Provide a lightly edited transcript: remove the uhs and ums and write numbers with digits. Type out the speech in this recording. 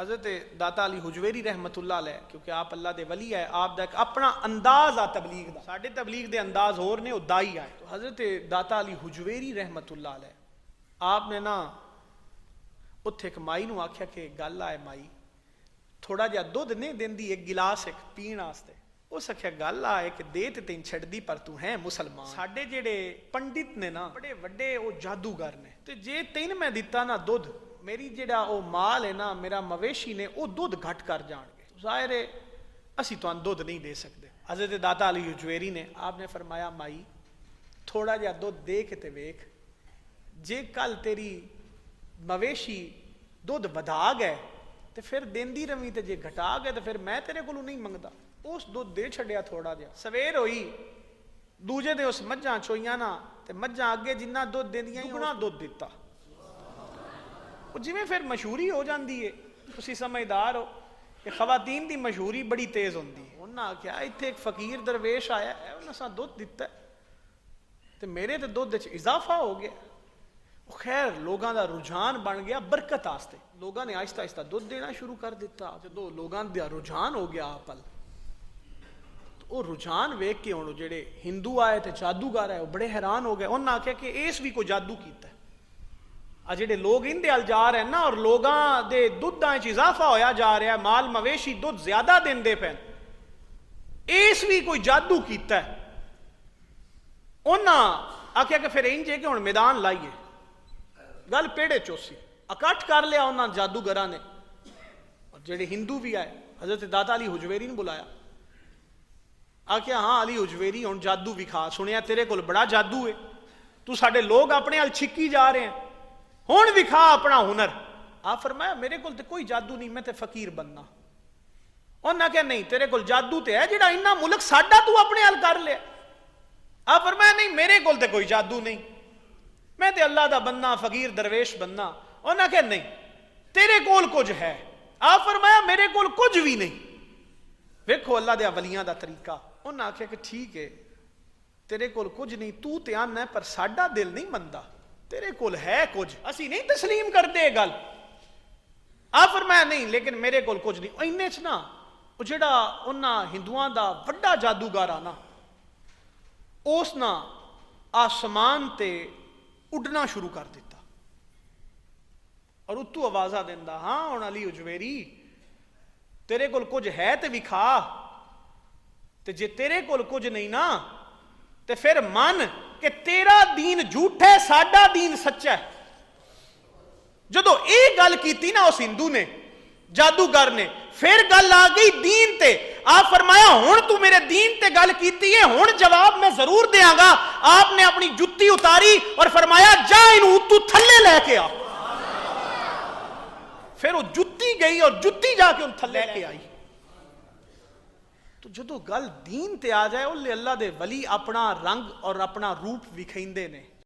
हज़रत दाता अली हुजवेरी रहमतुल्लाह अलैह, क्योंकि आप अल्लाह दे वली है, आप दा एक अपना अंदाज आ तबलीग दा, साडे तबलीग दे अंदाज होर ने, वो दाई आए। तो हज़रत दाता अली हुजवेरी रहमतुल्लाह अलैह आपने ना उत्थे एक माई नूं आख्या कि गल आए माई, थोड़ा जिहा दुध नहीं देंदी एक गिलास एक पीण वास्ते। उस आख्या गल आए कि दे ते तैन छड्डी, पर तू है मुसलमान। साडे जेड़े पंडित ने ना बड़े वड्डे वो जादूगर ने, ते जे तैन मैं दिता ना दुध, मेरी जेड़ा वो माल है ना, मेरा मवेशी ने वो दुध घट कर जाएंगे, जाहिर है असी तो दुध नहीं दे सकते। हज़रत दाता अली हुजवेरी ने आपने फरमाया माई थोड़ा जिहा दुध दे के ते वेख, जे कल तेरी मवेशी दुध वधा गए तो फिर देंदी रवी, ते जे घटा गए तो फिर मैं तेरे को नहीं मंगदा। उस दुध दे छड़िया थोड़ा जिहा, सवेर होई दूजे दे उस मझां चोईयां ना, ते मझां अगे जिन्ना दुध देंदियां दुगना दुध दिता। जिमें फिर मशहूरी हो जाती है, तुसी समझदार हो कि खवातीन की मशहूरी बड़ी तेज होती है। उन्हें आख्या इत्थे एक फकीर दरवेश आया है, उन्हें सा दुध दिता तो मेरे तो दुध च इजाफा हो गया। खैर लोगों का रुझान बन गया बरकत आस्ते, लोगों ने आहिस्ता आहिस्ता दुध देना शुरू कर दिता। जो लोगों का रुझान हो गया आपल, तो वो रुझान वेख के हुण जेड़े हिंदू आए तो जादूगर आए, वो बड़े हैरान हो गए। उन्हें आख्या कि इस भी कोई जादू किया, आ जेडे लोग इंदे अल जा रहे हैं ना, और लोगों के दुधां च इजाफा होया जा रहा है, माल मवेशी दुध ज्यादा देंदे पे, इस भी कोई जादू किया। उन्हें आख्या कि फिर इंज है कि हुण मैदान लाइए, गल पेड़े चोसी इकट्ठ कर लिया उन्होंने जादूगर ने। और जेडे हिंदू भी आए, हज़रत दाता अली हुजवेरी ने बुलाया, आख्या हाँ अली हुजवेरी हुण जादू विखा, सुनिया तेरे कोल बड़ा जादू है, तू साडे लोग अपने अल छिक्की जा रहे हैं, हुण विखा अपना हुनर। आप फरमाया मेरे कोल ते कोई जादू नहीं, मैं ते फकीर बनना। उन्हें आख्या नहीं तेरे कोल जादू ते है, जिहड़ा इन्ना मुल्क साडा तू अपने अल कर लिया। आप फरमाया नहीं मेरे कोल ते कोई जादू नहीं, मैं ते अल्लाह दा बनना, फकीर दरवेश बनना। उन्हें आख्या नहीं तेरे कोल कुछ है। आप फरमाया मेरे कोल कुछ भी नहीं। वेखो अल्लाह दे वलियां दा तरीका। उन्हें आख्या कि ठीक है तेरे कोल कुछ नहीं, तू ते आना है, पर साडा दिल नहीं मनदा, तेरे कोल है कुछ, असी नहीं तस्लीम करते गल। आप फरमाया नहीं लेकिन मेरे कोल कुछ नहीं। इन्ने च ना वो जेड़ा उन्हां हिंदुआं दा वड्डा जादूगर आ ना, उस ना आसमान ते उड़ना शुरू कर दिता, और उतू आवाजा देंदा हाँ हुण अली हुजवेरी तेरे कोल कुछ है ते विखा, ते जे तेरे कोल कुछ नहीं ना ते फिर मन कि तेरा दीन झूठा है, साडा दीन सच्चा है। जदों ये गल की ना उस हिंदू ने, जादूगर ने, फिर गल आ गई दीन ते। आप फरमाया हुण तू मेरे दीन ते गल कीती है, हुण जवाब मैं जरूर देंगा। आपने अपनी जुत्ती उतारी और फरमाया जा इनू तू थल्ले लेके आ। फिर वो जुत्ती गई और जुत्ती जाके उन थल्ले लेके आई। तो जो गल दीन ते आ जाए, उल्ले अल्लाह दे वली अपना रंग और अपना रूप विखेंदे ने।